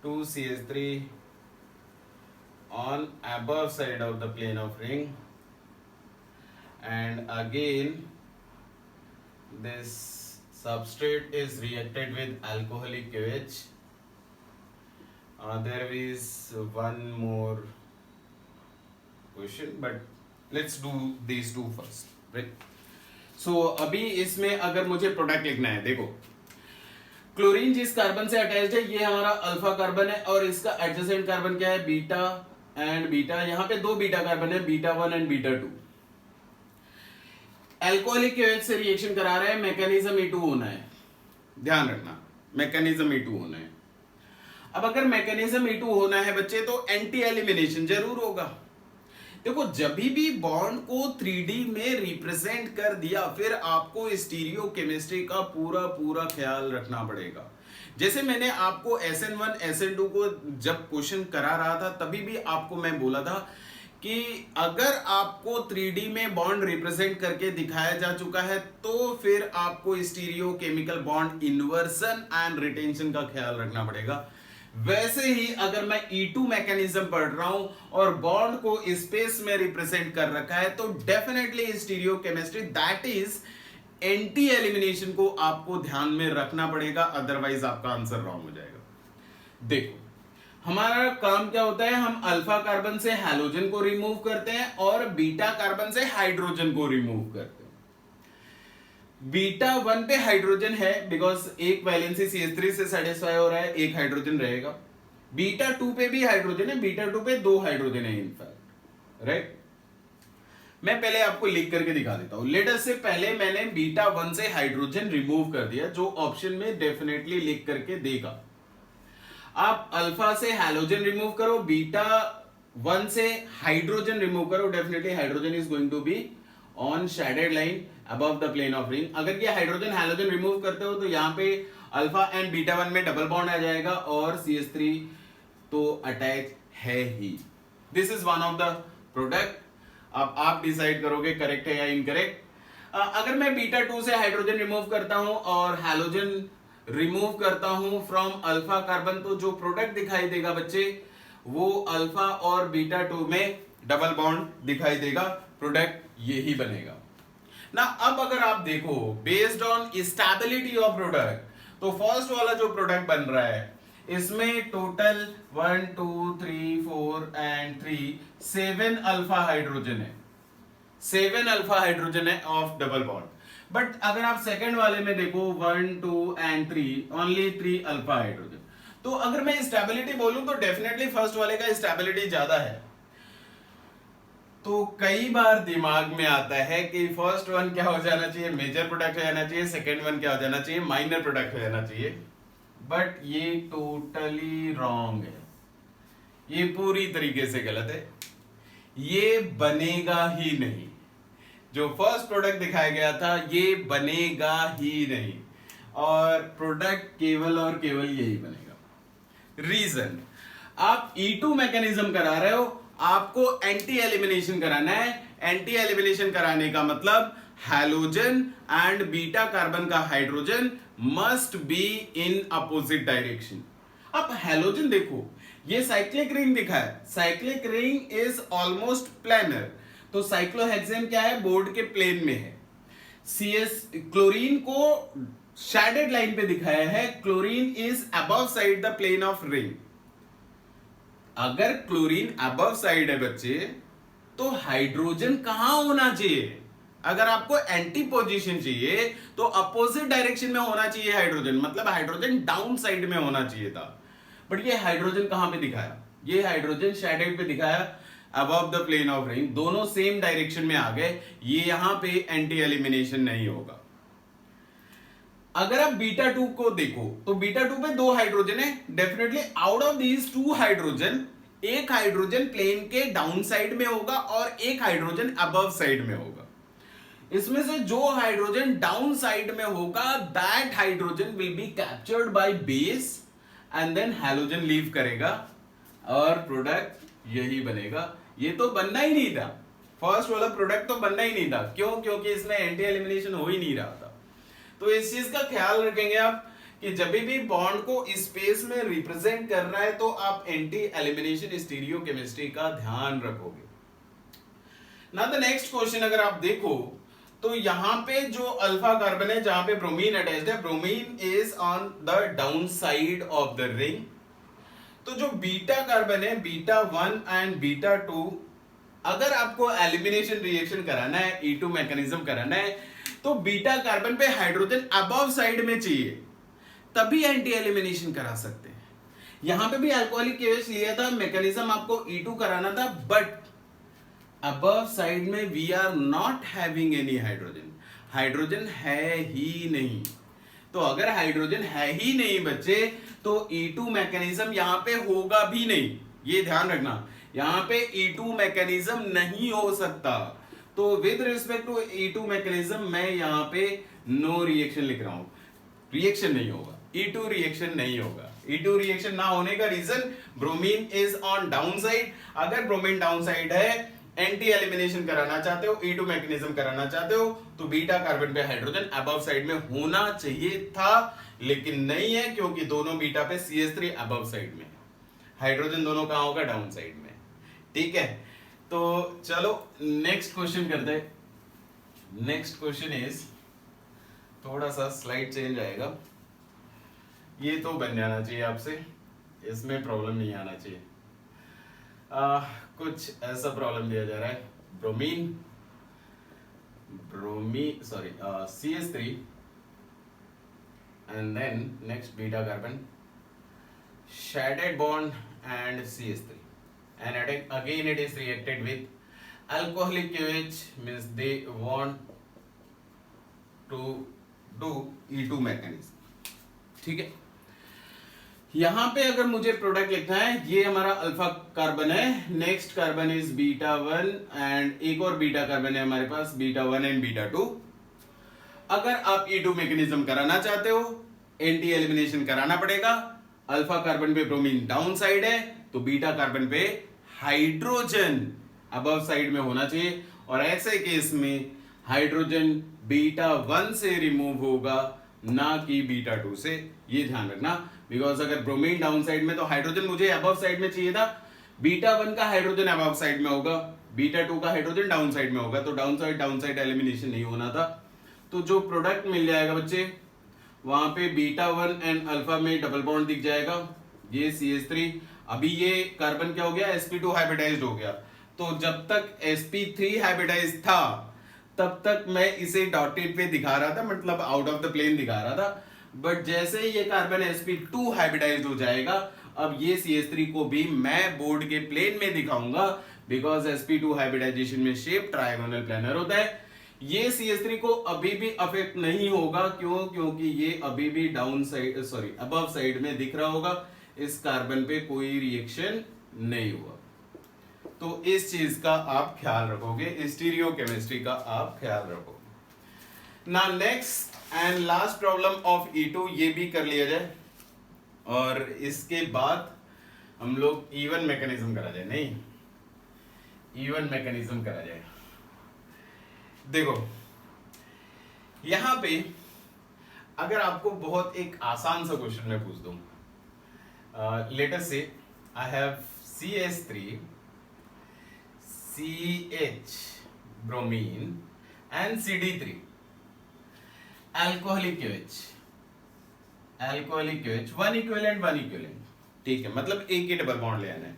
2CH3 on above side of the plane of ring, and again this substrate is reacted with alcoholic KOH. There is one more question, but let's do these 2 first, right? So अभी इसमें अगर मुझे product लिखना है, देखो chlorine जिस carbon से attached है ये हमारा अल्फा कार्बन है, और इसका एडजेसेंट कार्बन क्या है, बीटा एंड बीटा। यहां पे 2 बीटा कार्बन है, beta 1 and beta 2। Alcoholic KOH से रिएक्शन करा रहे हैं, मैकेनिज्म E2 होना है, ध्यान रखना मैकेनिज्म E2 होना है। अब अगर मैकेनिज्म E2 होना है बच्चे, तो एंटी एलिमिनेशन जरूर होगा। देखो जब भी बॉन्ड को 3D में रिप्रेजेंट कर दिया, फिर आपको स्टीरियो केमिस्ट्री का पूरा ख्याल रखना पड़ेगा। जैसे मैंने आपको SN1 SN2 को जब क्वेश्चन करा रहा था, तभी भी आपको मैं बोला था कि अगर आपको 3D में बॉन्ड रिप्रेजेंट करके दिखाया जा चुका है, तो फिर आपको stereo chemical bond inversion and retention का ख्याल रखना पड़ेगा। वैसे ही अगर मैं E2 मैकेनिज्म पढ़ रहा हूं और बॉन्ड को स्पेस में रिप्रेजेंट कर रखा है, तो definitely stereo chemistry that is anti elimination को आपको ध्यान में रखना पड़ेगा, अदरवाइज आपका आंसर रॉन्ग हो जाएगा। देखो हमारा काम क्या होता है, हम अल्फा कार्बन से हैलोजन को रिमूव करते हैं और बीटा कार्बन से हाइड्रोजन को रिमूव करते हैं। बीटा 1 पे हाइड्रोजन है, बिकॉज एक वैलेंसी CH3 से सेटिस्फाई हो रहा है, एक हाइड्रोजन रहेगा। बीटा 2 पे भी हाइड्रोजन है, बीटा 2 पे 2 हाइड्रोजन है इनफैक्ट, राइट। मैं पहले आपको लिख करके दिखा देता हूं। लेट अस से पहले मैंने बीटा 1 से हाइड्रोजन रिमूव कर दिया, जो ऑप्शन में डेफिनेटली लिख करके देगा। आप अल्फा से हैलोजन रिमूव करो, बीटा 1 से हाइड्रोजन रिमूव करो, definitely hydrogen is going to be on shaded line above the plane of ring. अगर ये हाइड्रोजन हैलोजन रिमूव करते हो तो यहाँ पे अल्फा एंड बीटा 1 में डबल बॉन्ड आ जाएगा, और CH3 तो अटैच है ही। This is one of the product. अब आप डिसाइड करोगे करेक्ट है या इनकरेक्ट। अगर मैं बीटा 2 से हाइड्रोजन रिमूव करता हूं और हैलोजन रिमूव करता हूं फ्रॉम अल्फा कार्बन, तो जो प्रोडक्ट दिखाई देगा बच्चे, वो अल्फा और बीटा 2 में डबल बॉन्ड दिखाई देगा, प्रोडक्ट यही बनेगा ना। अब अगर आप देखो based on stability of product, तो फर्स्ट वाला जो प्रोडक्ट बन रहा है, इसमें टोटल 1 2 3 4 एंड 3 7 अल्फा हाइड्रोजन है, 7 अल्फा हाइड्रोजन है ऑफ डबल बॉन्ड। बट अगर आप सेकंड वाले में देखो 1 2 एंड 3 ओनली 3 अल्फा हाइड्रोजन, तो अगर मैं स्टेबिलिटी बोलूं तो डेफिनेटली फर्स्ट वाले का स्टेबिलिटी ज्यादा है। तो कई बार दिमाग में आता है कि फर्स्ट वन क्या हो जाना चाहिए, मेजर प्रोडक्ट हो जाना चाहिए, सेकेंड वन क्या हो जाना चाहिए, माइनर प्रोडक्ट हो जाना चाहिए। बट ये टोटली रॉन्ग है, ये पूरी तरीके से गलत है, ये बनेगा ही नहीं। जो फर्स्ट प्रोडक्ट दिखाया गया था ये बनेगा ही नहीं, और प्रोडक्ट केवल और केवल यही बनेगा। रीजन, आप E2 मैकेनिज्म करा रहे हो, आपको एंटी एलिमिनेशन कराना है। एंटी एलिमिनेशन कराने का मतलब हैलोजन एंड बीटा कार्बन का hydrogen must be in opposite direction. अब हैलोजन देखो, ये साइक्लिक रिंग दिखा है, cyclic ring is almost planar, तो साइक्लोहेक्सेन क्या है, बोर्ड के प्लेन में है। क्लोरीन को शेडेड लाइन पे दिखाया है, chlorine is above side the plane of ring. अगर क्लोरीन अबव साइड है बच्चे, तो हाइड्रोजन कहां होना चाहिए? अगर आपको एंटी पोजीशन चाहिए तो अपोजिट डायरेक्शन में होना चाहिए हाइड्रोजन, मतलब हाइड्रोजन डाउन साइड में होना चाहिए था। बट ये हाइड्रोजन कहां पे दिखाया? ये हाइड्रोजन शेडेड पे दिखाया, above the plane of ring, दोनों सेम डायरेक्शन में आ गए, ये यहां पे एंटी एलिमिनेशन नहीं होगा। अगर आप बीटा 2 को देखो तो बीटा 2 पे 2 हाइड्रोजन है, definitely out of these 2 hydrogen, एक हाइड्रोजन प्लेन के डाउन साइड में होगा और एक हाइड्रोजन अबव साइड में होगा। इसमें से जो हाइड्रोजन डाउन साइड में होगा, that hydrogen will be captured by base and then halogen leave करेगा और प्रोडक्ट यही बनेगा। ये तो बनना ही नहीं था, फर्स्ट वाला प्रोडक्ट तो बनना ही नहीं था। क्यों? क्योंकि इसमें एंटी एलिमिनेशन हो ही नहीं रहा था। तो इस चीज का ख्याल रखेंगे आप कि जब भी बॉन्ड को स्पेस में रिप्रेजेंट करना है तो आप एंटी एलिमिनेशन स्टीरियोकेमिस्ट्री का ध्यान रखोगे। नाउ द नेक्स्ट क्वेश्चन अगर आप देखो तो यहां पे जो अल्फा कार्बन है जहां पे ब्रोमीन अटैच्ड है, bromine is on the down side of the ring. तो जो बीटा कार्बन है, बीटा 1 एंड बीटा 2, अगर आपको एलिमिनेशन रिएक्शन कराना है, E2 मैकेनिज्म कराना है, तो बीटा कार्बन पे हाइड्रोजन अबव साइड में चाहिए, तभी एंटी एलिमिनेशन करा सकते हैं। यहां पे भी अल्कोहलिक केवेज लिया था, मैकेनिज्म आपको E2 कराना था, बट अबव साइड में we are not having any hydrogen, hydrogen है ही नहीं। तो अगर हाइड्रोजन है ही नहीं बच्चे, तो E2 मैकेनिज्म यहां पे होगा भी नहीं, ये ध्यान रखना। यहां पे E2 मैकेनिज्म नहीं हो सकता। तो with respect to E2 mechanism मैं यहां पे नो रिएक्शन लिख रहा हूं, रिएक्शन नहीं होगा, E2 रिएक्शन नहीं होगा। E2 रिएक्शन ना होने का reason, bromine is on down side. अगर ब्रोमीन डाउन साइड है, एंटी एलिमिनेशन कराना चाहते हो, E2 मैकेनिज्म कराना चाहते हो, तो बीटा कार्बन पे हाइड्रोजन अबव साइड में होना चाहिए था, लेकिन नहीं है, क्योंकि दोनों बीटा पे CH3 अबव साइड में, हाइड्रोजन दोनों कहां होगा? डाउन साइड में। ठीक है, तो चलो नेक्स्ट क्वेश्चन करते हैं। नेक्स्ट क्वेश्चन इज, थोड़ा सा स्लाइड चेंज आएगा, ये तो बन जाना चाहिए आपसे, इसमें प्रॉब्लम नहीं आना चाहिए। कुछ ऐसा प्रॉब्लम दिया जा रहा है, CH3 and then next beta carbon, shaded bond and CH3, and again it is reacted with alcoholic KOH, means they want to do E2 mechanism। ठीक है, यहां पे अगर मुझे प्रोडक्ट लिखना है, ये हमारा अल्फा कार्बन है, next carbon is beta 1 and एक और बीटा कार्बन है हमारे पास, बीटा 1 एंड बीटा 2। अगर आप E2 मैकेनिज्म कराना चाहते हो, एंटी एलिमिनेशन कराना पड़ेगा। अल्फा कार्बन पे ब्रोमीन डाउन साइड है, तो बीटा कार्बन पे हाइड्रोजन अबव साइड में होना चाहिए, और ऐसे केस में हाइड्रोजन बीटा 1 से रिमूव होगा, ना कि बीटा 2 से। ये ध्यान रखना, बिकॉज अगर ब्रोमीन डाउन साइड में तो हाइड्रोजन मुझे अबव साइड में चाहिए था, बीटा 1 का हाइड्रोजन अबव साइड में होगा, बीटा 2 का हाइड्रोजन डाउन साइड में होगा, तो डाउन साइड एलिमिनेशन नहीं होना था। तो जो प्रोडक्ट मिल जाएगा बच्चे, वहां पे बीटा 1 एंड अल्फा में डबल बॉन्ड दिख जाएगा, ये CH3। अभी ये कार्बन क्या हो गया? sp2 हाइब्रिडाइज्ड हो गया। तो जब तक sp3 हाइब्रिडाइज था, तब तक मैं इसे डॉटेड पे दिखा रहा था, मतलब आउट ऑफ द प्लेन दिखा रहा था। बट जैसे ही ये कार्बन sp2 हाइब्रिडाइज्ड हो जाएगा, अब ये CH3 को भी मैं बोर्ड के प्लेन में दिखाऊंगा, बिकॉज sp2 हाइब्रिडाइजेशन में शेप ट्रायगोनल प्लेनर होता है। ये CH3 को अभी भी अफेक्ट नहीं होगा, क्यों? क्योंकि ये अभी भी down side, sorry above side में दिख रहा होगा, इस कार्बन पे कोई रिएक्शन नहीं हुआ। तो इस चीज का आप ख्याल रखोगे, स्टीरियो केमिस्ट्री का आप ख्याल रखोगे ना। Next and last problem of E2 ये भी कर लिया जाए, और इसके बाद हम लोग इवन मैकेनिज्म करा जाए। नहीं, इवन मैकेनिज्म करा जाए। देखो यहां पे अगर आपको बहुत एक आसान सा क्वेश्चन मैं पूछ दूं, लेट अस से I have CH3 CH bromine and CD3 alcoholic OH, one equivalent, ठीक है, मतलब एक ही डबल बॉन्ड ले आना है।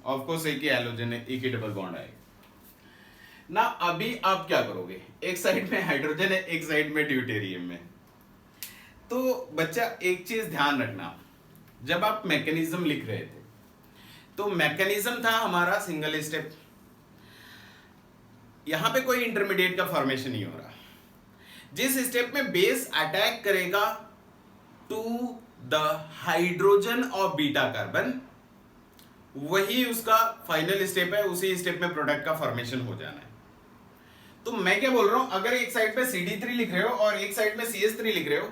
ऑफ कोर्स एक ही हैलोजन है, एक ही डबल बॉन्ड आएगा ना। अभी आप क्या करोगे, एक साइड में हाइड्रोजन है, एक साइड में ड्यूटेरियम है। तो बच्चा एक चीज ध्यान रखना, जब आप मैकेनिज्म लिख रहे थे तो मैकेनिज्म था हमारा सिंगल स्टेप, यहां पे कोई इंटरमीडिएट का फॉर्मेशन नहीं हो रहा। जिस स्टेप में बेस अटैक करेगा to the hydrogen of beta carbon, वही उसका फाइनल स्टेप है, उसी स्टेप में प्रोडक्ट का फॉर्मेशन हो जाना है। तो मैं क्या बोल रहा हूं, अगर एक साइड पे CD3 लिख रहे हो और एक साइड में CH3 लिख रहे हो,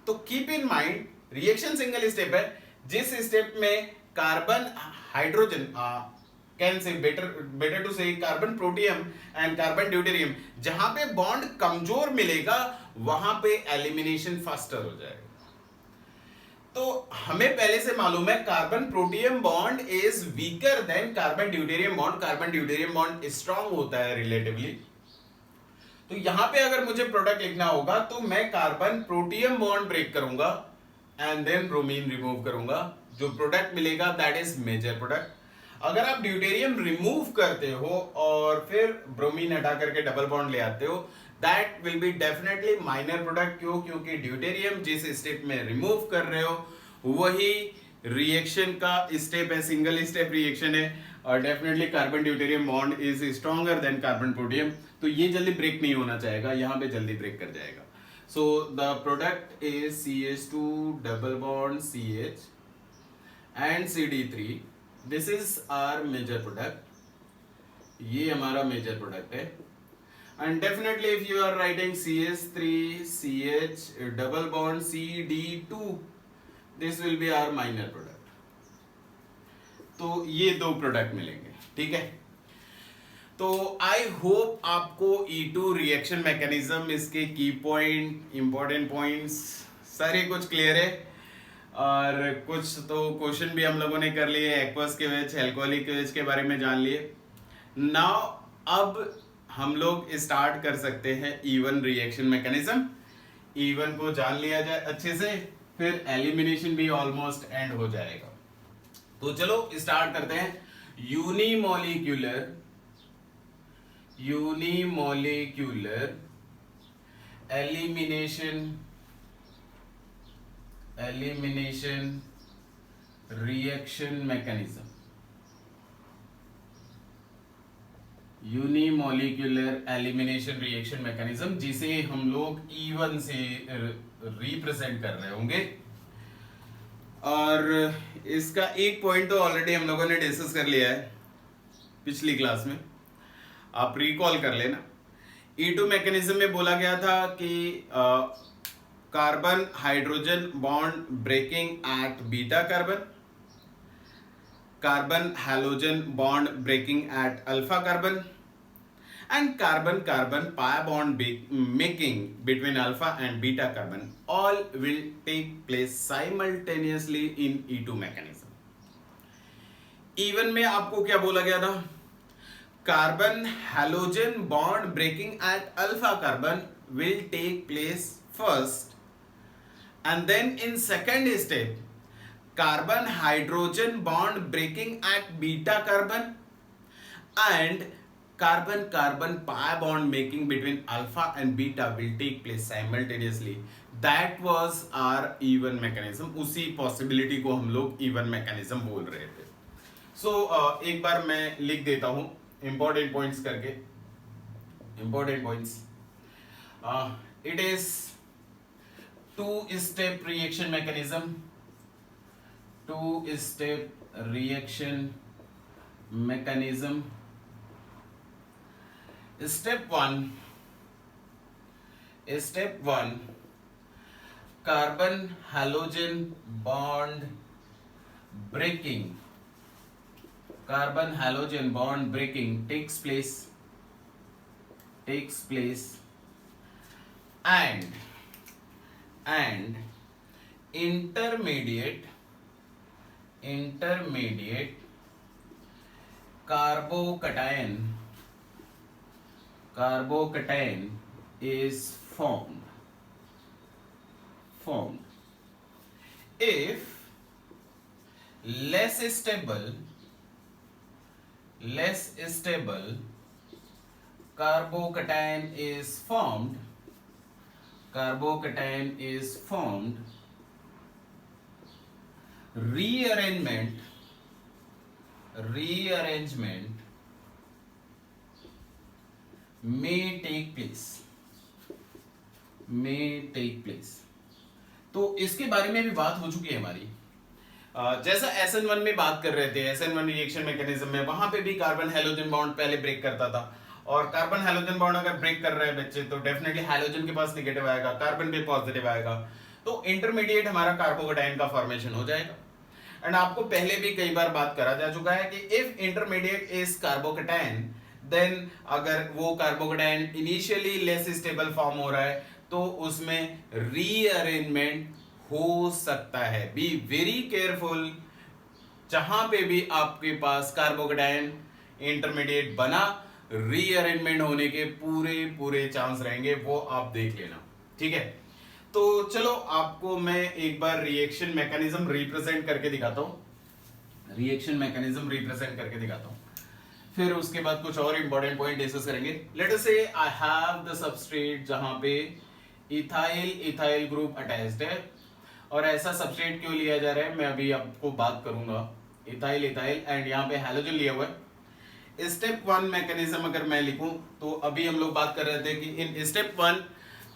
तो keep in mind reaction single step है। जिस स्टेप में carbon hydrogen, can say better to say carbon protium and carbon deuterium, जहां पे बॉन्ड कमजोर मिलेगा वहां पे एलिमिनेशन फास्टर हो जाएगा। तो हमें पहले से मालूम है carbon protium bond is weaker then carbon deuterium bond, carbon deuterium bond strong होता है रिलेटिवली। तो यहां पे अगर मुझे प्रोडक्ट लिखना होगा तो मैं कार्बन प्रोटियम बॉन्ड ब्रेक करूंगा एंड देन ब्रोमीन रिमूव करूंगा, जो प्रोडक्ट मिलेगा दैट इज मेजर प्रोडक्ट। अगर आप ड्यूटेरियम रिमूव करते हो और फिर ब्रोमीन हटा करके डबल बॉन्ड ले आते हो, that will be definitely minor product. क्यों? क्योंकि ड्यूटेरियम जिस स्टेप में रिमूव कर रहे हो वही रिएक्शन का स्टेप है, सिंगल स्टेप रिएक्शन है, और definitely carbon deuterium bond is stronger than carbon protium. तो ये जल्दी ब्रेक नहीं होना चाहेगा, यहां पे जल्दी ब्रेक कर जाएगा। So the product is CH2 double bond CH and CD3, this is our major product, ये हमारा मेजर प्रोडक्ट है। And definitely if you are writing CH3 CH double bond CD2, this will be our minor product. तो ये दो product मिलेंगे, ठीक है। तो आई होप आपको E2 रिएक्शन मैकेनिज्म, इसके की पॉइंट, इंपॉर्टेंट पॉइंट्स सारे कुछ क्लियर है, और कुछ तो क्वेश्चन भी हम लोगों ने कर लिए, एक्वस के OH, एल्कोहलिक OH के बारे में जान लिए। नाउ अब हम लोग स्टार्ट कर सकते हैं E1 रिएक्शन मैकेनिज्म। E1 को जान लिया जाए अच्छे से, फिर एलिमिनेशन भी ऑलमोस्ट एंड हो जाएगा। तो चलो स्टार्ट करते हैं। Unimolecular elimination reaction mechanism, unimolecular elimination reaction mechanism, जिसे हम लोग E1 से रिप्रेजेंट कर रहे होंगे। और इसका एक पॉइंट तो ऑलरेडी हम लोगों ने डिस्कस कर लिया है पिछली क्लास में, आप रिकॉल कर लेना। E2 मैकेनिज्म में बोला गया था कि carbon hydrogen bond breaking at beta carbon, carbon halogen bond breaking at alpha carbon, and carbon-carbon pi bond making between alpha and beta carbon all will take place simultaneously in E2 mechanism. E1 में आपको क्या बोला गया था? Carbon halogen bond breaking at alpha carbon will take place first, and then in second step carbon hydrogen bond breaking at beta carbon and carbon carbon pi bond making between alpha and beta will take place simultaneously. That was our even mechanism. उसी possibility को हम लोग even mechanism बोल रहे थे. So एक बार मैं लिख देता हूँ important points करके. Important points. It is two-step reaction mechanism. Two-step reaction mechanism. Step one, carbon halogen bond breaking. Carbon halogen bond breaking takes place, and intermediate carbocation is formed. If less stable carbocation is formed, rearrangement may take place. तो इसके बारे में भी बात हो चुकी है हमारी. जैसा SN1 में बात कर रहे थे, SN1 रिएक्शन मैकेनिज्म में, वहां पे भी कार्बन हैलोजन बॉन्ड पहले ब्रेक करता था. और कार्बन हैलोजन बॉन्ड अगर ब्रेक कर रहे हैं बच्चे तो डेफिनेटली हैलोजन के पास नेगेटिव आएगा, कार्बन पे पॉजिटिव आएगा. तो इंटरमीडिएट हमारा कार्बोकेटाइन का फॉर्मेशन हो जाएगा. एंड आपको पहले भी कई बार बात करा जा चुका है कि if intermediate is carbocation, then अगर वो carbocation initially less stable form हो रहा है तो उसमें रीअरेंजमेंट हो सकता है. Be very careful. जहां पे भी आपके पास कार्बोकेटाइन इंटरमीडिएट बना, रीअरेंजमेंट होने के पूरे चांस रहेंगे, वो आप देख लेना. ठीक है. तो चलो आपको मैं एक बार रिएक्शन मैकेनिज्म रिप्रेजेंट करके दिखाता हूं. फिर उसके बाद कुछ और इंपॉर्टेंट पॉइंट डिस्कस करेंगे. लेट अस से आई हैव द सबस्ट्रेट जहां पे इथाइल ग्रुप अटैच्ड है. और ऐसा सबस्ट्रेट क्यों लिया जा रहा है मैं अभी आपको बात करूंगा. इथाइल एंड यहाँ पे हैलोजन लिया हुआ है. स्टेप 1 मैकेनिज्म अगर मैं लिखूं तो अभी हम लोग बात कर रहे थे कि in step 1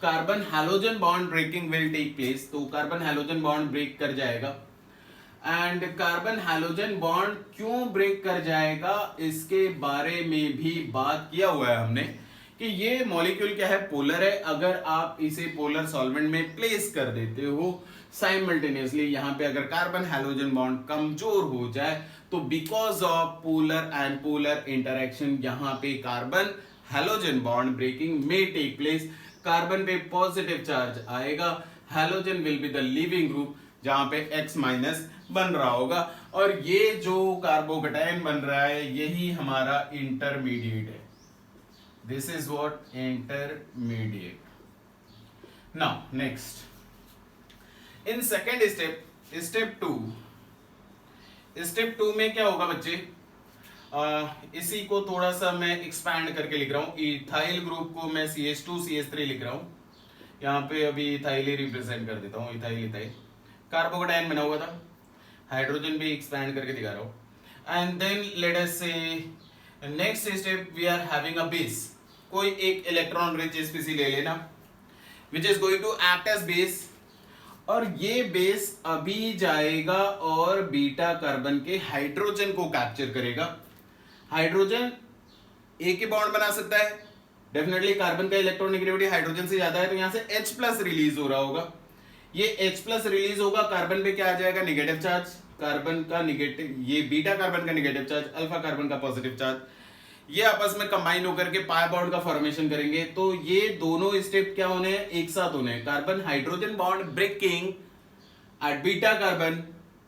carbon halogen bond breaking will take place. तो कार्बन हैलोजन बॉन्ड ब्रेक कर जाएगा. एंड कार्बन हैलोजन बॉन्ड क्यों ब्रेक कर जाएगा इसके बारे में भी बात किया हुआ है हमने कि ये मॉलिक्यूल क्या है, पोलर है. अगर आप इसे पोलर सॉल्वेंट में प्लेस कर देते हो साइमल्टेनियसली, यहाँ पे अगर कार्बन हैलोजन बॉन्ड कमजोर हो जाए तो because of polar and polar interaction यहाँ पे कार्बन हैलोजन बॉन्ड ब्रेकिंग में टेक प्लेस. कार्बन पे पॉजिटिव चार्ज आएगा, halogen will be the leaving group जहां पे X माइनस बन रहा होगा. और ये जो कार्बोकेटाइन बन रहा है यही हमारा इंटरमीडिएट है. This is what intermediate. Now next in second step 2 में क्या होगा बच्चे, इसी को थोड़ा सा मैं एक्सपैंड करके लिख रहा हूं. इथाइल ग्रुप को मैं CH2 CH3 लिख रहा हूं. यहाँ पे अभी इथाइल ही रिप्रेजेंट कर देता हूं. इथाइल कार्बोकेटाइन बना हुआ था, हाइड्रोजन भी एक्सपैंड करके दिखा रहा हूं. And then let us say next step we are having a base. कोई एक इलेक्ट्रॉन रिच स्पीसी ले लेना which is going to act as base. और ये बेस अभी जाएगा और बीटा कार्बन के हाइड्रोजन को कैप्चर करेगा. हाइड्रोजन एक ही बॉन्ड बना सकता है. डेफिनेटली कार्बन का इलेक्ट्रोनेगेटिविटी हाइड्रोजन से ज्यादा है तो यहां से H+ रिलीज हो रहा होगा. ये H+ रिलीज होगा, कार्बन पे क्या आ जाएगा, नेगेटिव चार्ज. कार्बन का नेगेटिव, ये बीटा कार्बन का नेगेटिव चार्ज, अल्फा कार्बन का पॉजिटिव चार्ज, ये आपस में कंबाइन होकर के पाई बॉन्ड का फॉर्मेशन करेंगे. तो ये दोनों स्टेप क्या होने हैं, एक साथ होने हैं. Carbon hydrogen bond breaking at beta carbon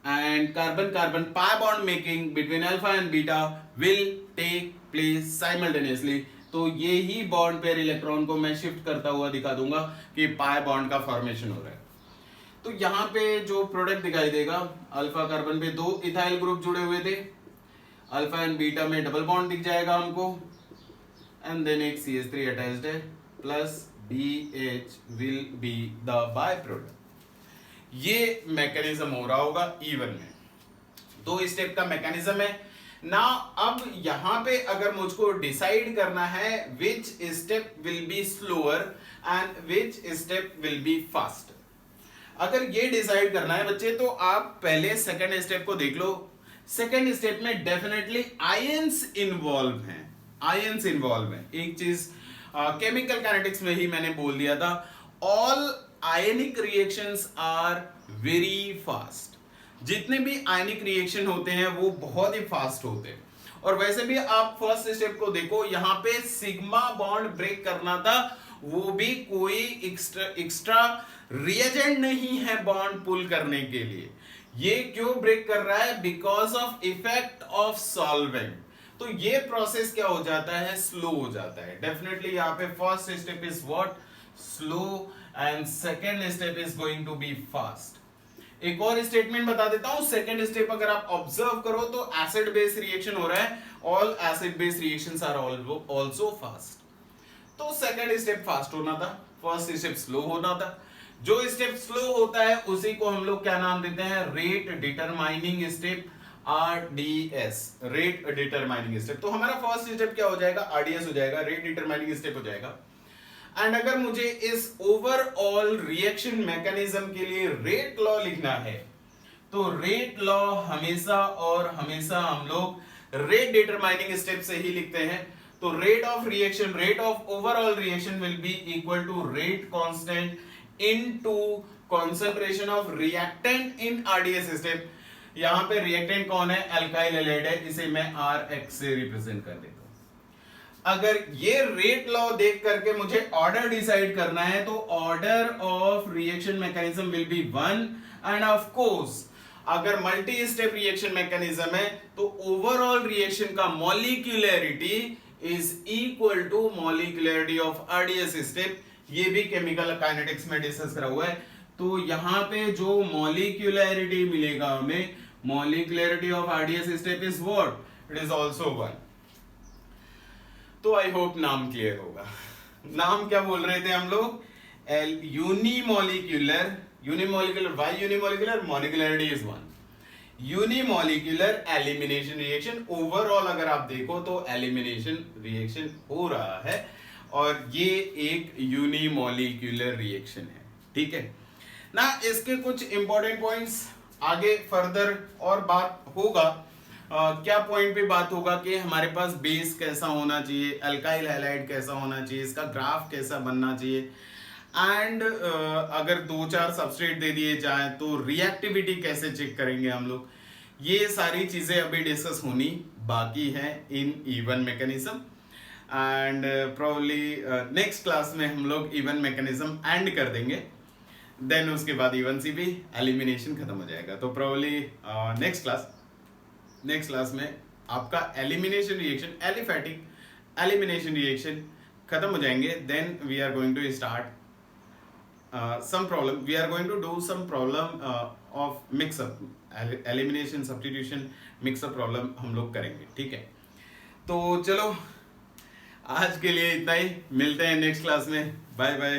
and carbon pi bond making between alpha and beta will take place simultaneously. तो ये ही बॉन्ड पेयर इलेक्ट्रॉन को मैं शिफ्ट करता हुआ दिखा दूंगा कि पाई बॉन्ड का फॉर्मेशन हो रहा है. तो यहाँ पे जो प्रोडक्ट दिखाई देगा, अल्फा कार्बन पे 2 इथाइल ग्रुप जुड़े हुए थे, अल्फा एंड बीटा में डबल बॉन्ड दिख जाएगा हमको. and then एक CH3 attached है plus BH will be the byproduct. ये मैकेनिज्म हो रहा होगा E1 में. 2 स्टेप का मैकेनिज्म है ना. अब यहां पे अगर मुझको डिसाइड करना है which step will be slower and which step will be fast. अगर ये डिसाइड करना है बच्चे तो आप पहले सेकंड स्टेप को देख लो. सेकंड स्टेप में डेफिनेटली आयंस इन्वॉल्व हैं. आयंस इन्वॉल्व हैं. एक चीज केमिकल काइनेटिक्स में ही मैंने बोल दिया था, all ionic reactions are very fast. जितने भी आयनिक रिएक्शन होते हैं वो बहुत ही फास्ट होते हैं. और वैसे भी आप फर्स्ट स्टेप को देखो, यहां पे सिग्मा बॉन्ड ब्रेक करना था, वो भी कोई एक्स्ट्रा रिएजेंट नहीं है बॉन्ड पुल करने के लिए. ये क्यों ब्रेक कर रहा है? Because of effect of solvent. तो ये प्रोसेस क्या हो जाता है? स्लो हो जाता है. डेफिनेटली यहाँ पे first step is what? Slow and second step is going to be fast. एक और स्टेटमेंट बता देता हूं. सेकेंड स्टेप अगर आप ऑब्जर्व करो तो एसिड बेस रिएक्शन हो रहा है. All acid base reactions are also fast. तो सेकेंड स्टेप फास्ट होना था, फर्स्ट स्टेप स्लो होना था. जो स्टेप स्लो होता है उसी को हम लोग क्या नाम देते हैं? Rate determining step, RDS. Rate determining step. तो हमारा फर्स्ट स्टेप क्या हो जाएगा? RDS हो जाएगा, रेट डिटरमाइनिंग स्टेप हो जाएगा. एंड अगर मुझे इस ओवरऑल रिएक्शन मैकेनिज्म के लिए रेट लॉ लिखना है तो रेट लॉ हमेशा और हमेशा हम लोग रेट डिटरमाइनिंग स्टेप से ही लिखते हैं. तो rate of reaction, rate of overall reaction will be equal to rate constant into concentration of reactant in RDS step. यहां पे रिएक्टेंट कौन है? अल्काइल हैलाइड है. इसे मैं RX से रिप्रेजेंट कर देता हूं. अगर ये रेट लॉ देख करके मुझे ऑर्डर डिसाइड करना है तो order of reaction mechanism will be 1. And of course अगर मल्टी स्टेप रिएक्शन मैकेनिज्म है तो ओवरऑल रिएक्शन का molecularity is equal to molecularity of RDS step. ये भी केमिकल काइनेटिक्स में डिस्कस करा हुआ है. तो यहां पे जो मॉलिक्यूलरिटी मिलेगा हमें, molecularity of RDS step is what? It is also 1. तो आई होप नाम क्लियर होगा. नाम क्या बोल रहे थे हम लोग? Unimolecular. Unimolecular. Why unimolecular? Molecularity is 1. Unimolecular elimination reaction. Overall अगर आप देखो तो एलिमिनेशन रिएक्शन हो रहा है और ये एक यूनिमोलिक्यूलर रिएक्शन है. ठीक है ना. इसके कुछ इंपॉर्टेंट पॉइंट्स आगे फर्दर और बात होगा. क्या पॉइंट पे बात होगा कि हमारे पास बेस कैसा होना चाहिए, अल्काइल हैलाइड कैसा होना चाहिए, इसका ग्राफ कैसा बनना चाहिए, एंड अगर 2-4 सबस्ट्रेट दे दिए जाए तो रिएक्टिविटी कैसे चेक करेंगे हम लोग. ये सारी चीजें अभी डिस्कस होनी बाकी हैं इन E1 mechanism. And probably next class में हम लोग E1 मैकेनिज्म एंड कर देंगे. देन उसके बाद E1C भी एलिमिनेशन खत्म हो जाएगा. तो प्रोबब्ली नेक्स्ट क्लास में आपका elimination reaction, aliphatic elimination reaction खत्म हो जाएंगे. Then we are going to start some problem. We are going to do some problem of mixup, elimination substitution mixup problem हम लोग करेंगे. ठीक है. तो चलो आज के लिए इतना ही. मिलते हैं नेक्स्ट क्लास में. Bye bye.